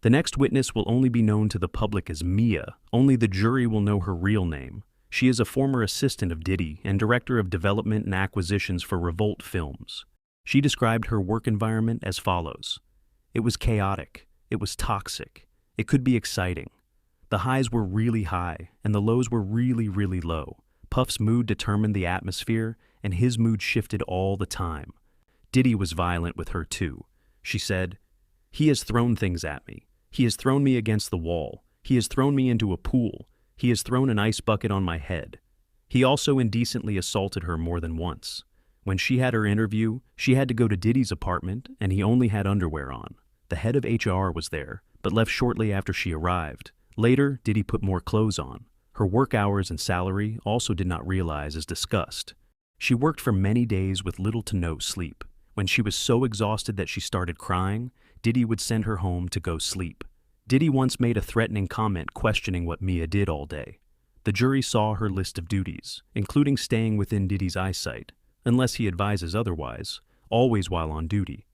The next witness will only be known to the public as Mia. Only the jury will know her real name. She is a former assistant of Diddy and director of development and acquisitions for Revolt Films. She described her work environment as follows. It was chaotic. It was toxic. It could be exciting. The highs were really high, and the lows were really, really low. Puff's mood determined the atmosphere, and his mood shifted all the time. Diddy was violent with her too. She said, "He has thrown things at me. He has thrown me against the wall. He has thrown me into a pool. He has thrown an ice bucket on my head." He also indecently assaulted her more than once. When she had her interview, she had to go to Diddy's apartment, and he only had underwear on. The head of HR was there, but left shortly after she arrived. Later, Diddy put more clothes on. Her work hours and salary also did not realize as discussed. She worked for many days with little to no sleep. When she was so exhausted that she started crying, Diddy would send her home to go sleep. Diddy once made a threatening comment questioning what Mia did all day. The jury saw her list of duties, including staying within Diddy's eyesight, unless he advises otherwise, always while on duty.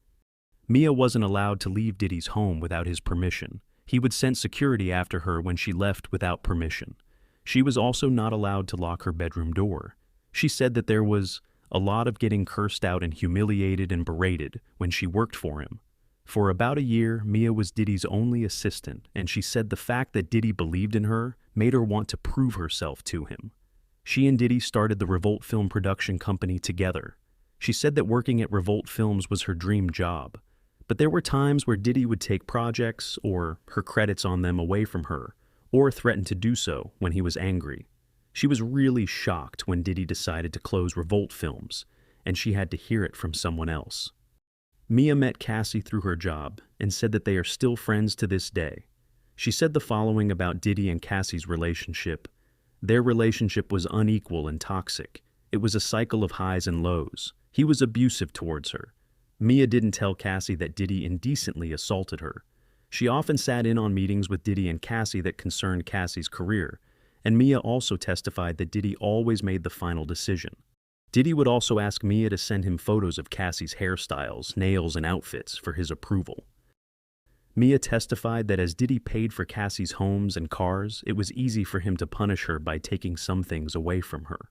Mia wasn't allowed to leave Diddy's home without his permission. He would send security after her when she left without permission. She was also not allowed to lock her bedroom door. She said that there was a lot of getting cursed out and humiliated and berated when she worked for him. For about a year, Mia was Diddy's only assistant, and she said the fact that Diddy believed in her made her want to prove herself to him. She and Diddy started the Revolt Film production company together. She said that working at Revolt Films was her dream job. But there were times where Diddy would take projects or her credits on them away from her, or threaten to do so when he was angry. She was really shocked when Diddy decided to close Revolt Films, and she had to hear it from someone else. Mia met Cassie through her job and said that they are still friends to this day. She said the following about Diddy and Cassie's relationship. Their relationship was unequal and toxic. It was a cycle of highs and lows. He was abusive towards her. Mia didn't tell Cassie that Diddy indecently assaulted her. She often sat in on meetings with Diddy and Cassie that concerned Cassie's career, and Mia also testified that Diddy always made the final decision. Diddy would also ask Mia to send him photos of Cassie's hairstyles, nails, and outfits for his approval. Mia testified that as Diddy paid for Cassie's homes and cars, it was easy for him to punish her by taking some things away from her.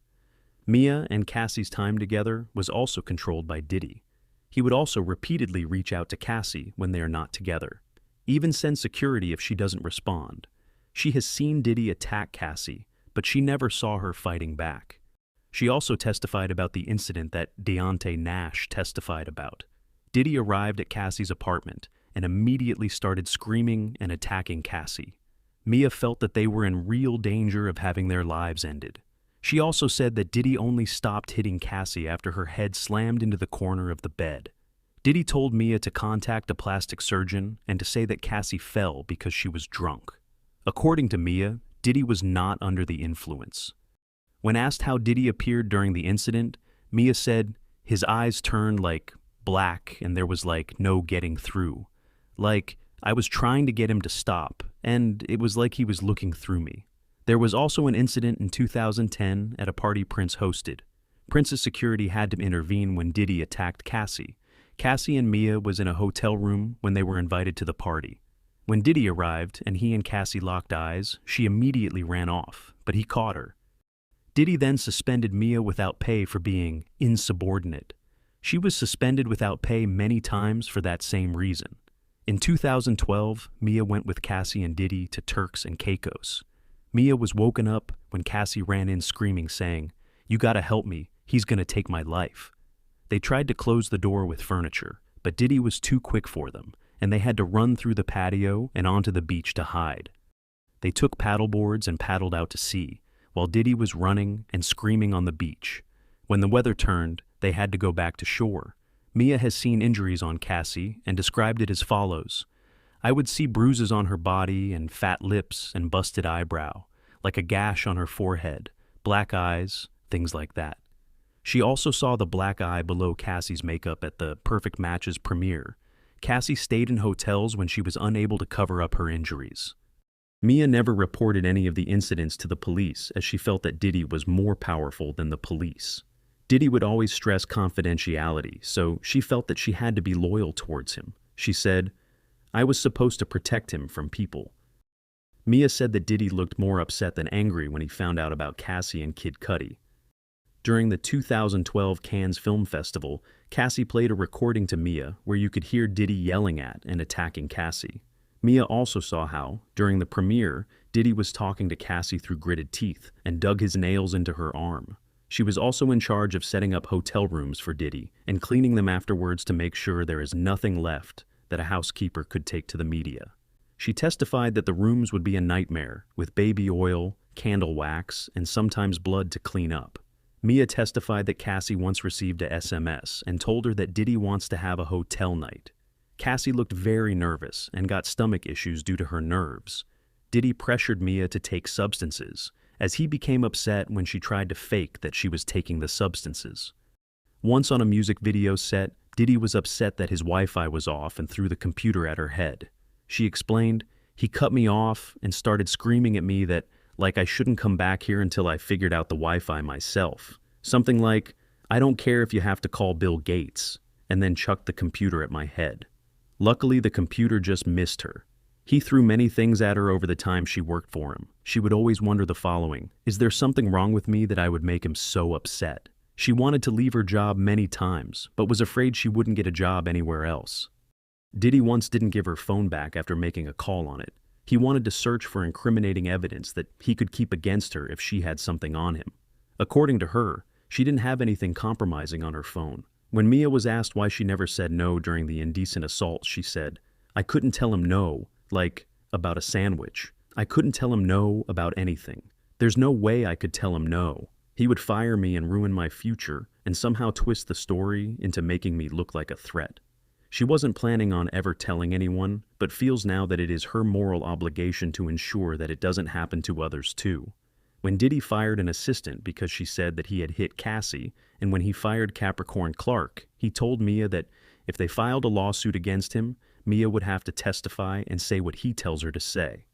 Mia and Cassie's time together was also controlled by Diddy. He would also repeatedly reach out to Cassie when they are not together, even send security if she doesn't respond. She has seen Diddy attack Cassie, but she never saw her fighting back. She also testified about the incident that Deontay Nash testified about. Diddy arrived at Cassie's apartment and immediately started screaming and attacking Cassie. Mia felt that they were in real danger of having their lives ended. She also said that Diddy only stopped hitting Cassie after her head slammed into the corner of the bed. Diddy told Mia to contact a plastic surgeon and to say that Cassie fell because she was drunk. According to Mia, Diddy was not under the influence. When asked how Diddy appeared during the incident, Mia said his eyes turned like black and there was like no getting through. Like I was trying to get him to stop, and it was like he was looking through me. There was also an incident in 2010 at a party Prince hosted. Prince's security had to intervene when Diddy attacked Cassie. Cassie and Mia was in a hotel room when they were invited to the party. When Diddy arrived and he and Cassie locked eyes, she immediately ran off, but he caught her. Diddy then suspended Mia without pay for being insubordinate. She was suspended without pay many times for that same reason. In 2012, Mia went with Cassie and Diddy to Turks and Caicos. Mia was woken up when Cassie ran in screaming, saying, "You gotta help me, he's gonna take my life." They tried to close the door with furniture, but Diddy was too quick for them, and they had to run through the patio and onto the beach to hide. They took paddleboards and paddled out to sea, while Diddy was running and screaming on the beach. When the weather turned, they had to go back to shore. Mia has seen injuries on Cassie and described it as follows. "I would see bruises on her body and fat lips and busted eyebrow, like a gash on her forehead, black eyes, things like that." She also saw the black eye below Cassie's makeup at the Perfect Matches premiere. Cassie stayed in hotels when she was unable to cover up her injuries. Mia never reported any of the incidents to the police as she felt that Diddy was more powerful than the police. Diddy would always stress confidentiality, so she felt that she had to be loyal towards him. She said, I was supposed to protect him from people. Mia said that Diddy looked more upset than angry when he found out about Cassie and Kid Cudi. During the 2012 Cannes Film Festival, Cassie played a recording to Mia where you could hear Diddy yelling at and attacking Cassie. Mia also saw how, during the premiere, Diddy was talking to Cassie through gritted teeth and dug his nails into her arm. She was also in charge of setting up hotel rooms for Diddy and cleaning them afterwards to make sure there is nothing left that a housekeeper could take to the media. She testified that the rooms would be a nightmare, with baby oil, candle wax, and sometimes blood to clean up. Mia testified that Cassie once received a SMS and told her that Diddy wants to have a hotel night. Cassie looked very nervous and got stomach issues due to her nerves. Diddy pressured Mia to take substances, as he became upset when she tried to fake that she was taking the substances. Once on a music video set, Diddy was upset that his Wi-Fi was off and threw the computer at her head. She explained, "He cut me off and started screaming at me that, like, I shouldn't come back here until I figured out the Wi-Fi myself. Something like, I don't care if you have to call Bill Gates," and then chucked the computer at my head. Luckily, the computer just missed her. He threw many things at her over the time she worked for him. She would always wonder the following: is there something wrong with me that I would make him so upset? She wanted to leave her job many times, but was afraid she wouldn't get a job anywhere else. Diddy once didn't give her phone back after making a call on it. He wanted to search for incriminating evidence that he could keep against her if she had something on him. According to her, she didn't have anything compromising on her phone. When Mia was asked why she never said no during the indecent assault, she said, "I couldn't tell him no, like, about a sandwich. I couldn't tell him no about anything. There's no way I could tell him no. He would fire me and ruin my future and somehow twist the story into making me look like a threat." She wasn't planning on ever telling anyone, but feels now that it is her moral obligation to ensure that it doesn't happen to others too. When Diddy fired an assistant because she said that he had hit Cassie, and when he fired Capricorn Clark, he told Mia that if they filed a lawsuit against him, Mia would have to testify and say what he tells her to say.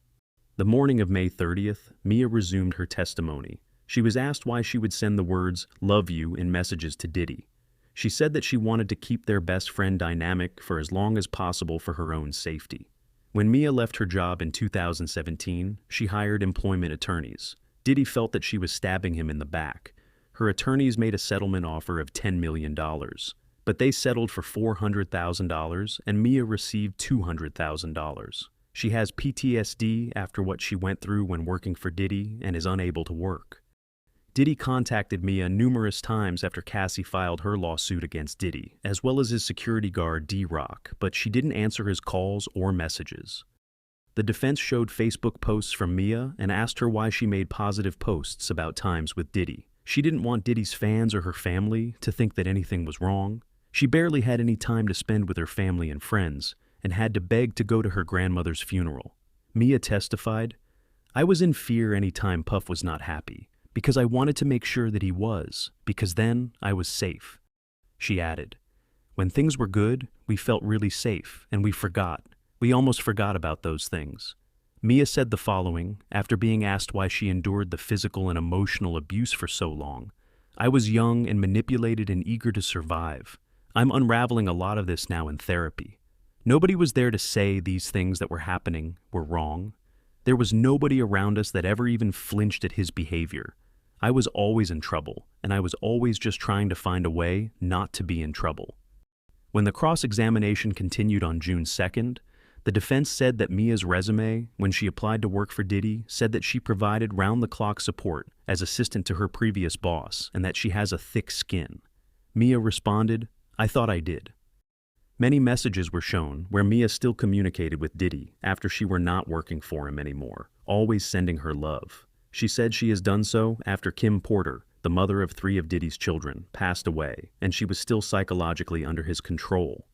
The morning of May 30th, Mia resumed her testimony. She was asked why she would send the words, "love you," in messages to Diddy. She said that she wanted to keep their best friend dynamic for as long as possible for her own safety. When Mia left her job in 2017, she hired employment attorneys. Diddy felt that she was stabbing him in the back. Her attorneys made a settlement offer of $10 million, but they settled for $400,000 and Mia received $200,000. She has PTSD after what she went through when working for Diddy and is unable to work. Diddy contacted Mia numerous times after Cassie filed her lawsuit against Diddy, as well as his security guard D-Rock, but she didn't answer his calls or messages. The defense showed Facebook posts from Mia and asked her why she made positive posts about times with Diddy. She didn't want Diddy's fans or her family to think that anything was wrong. She barely had any time to spend with her family and friends, and had to beg to go to her grandmother's funeral. Mia testified, "I was in fear any time Puff was not happy, because I wanted to make sure that he was, because then I was safe." She added, "When things were good, we felt really safe, and we forgot. We almost forgot about those things." Mia said the following after being asked why she endured the physical and emotional abuse for so long. "I was young and manipulated and eager to survive. I'm unraveling a lot of this now in therapy. Nobody was there to say these things that were happening were wrong. There was nobody around us that ever even flinched at his behavior. I was always in trouble, and I was always just trying to find a way not to be in trouble." When the cross-examination continued on June 2nd, the defense said that Mia's resume, when she applied to work for Diddy, said that she provided round-the-clock support as assistant to her previous boss and that she has a thick skin. Mia responded, "I thought I did." Many messages were shown where Mia still communicated with Diddy after she were not working for him anymore, always sending her love. She said she has done so after Kim Porter, the mother of 3 of Diddy's children, passed away, and she was still psychologically under his control.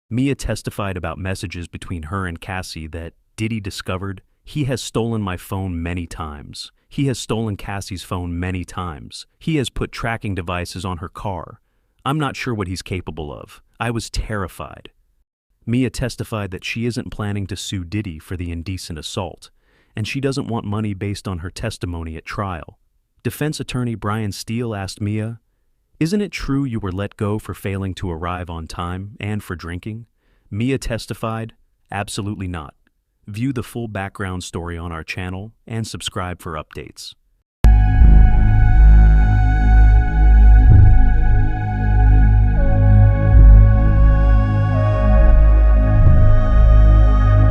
Mia testified about messages between her and Cassie that Diddy discovered, "He has stolen my phone many times. He has stolen Cassie's phone many times. He has put tracking devices on her car. I'm not sure what he's capable of. I was terrified." Mia testified that she isn't planning to sue Diddy for the indecent assault, and she doesn't want money based on her testimony at trial. Defense attorney Brian Steele asked Mia, "Isn't it true you were let go for failing to arrive on time and for drinking?" Mia testified, Absolutely not. View the full background story on our channel and subscribe for updates.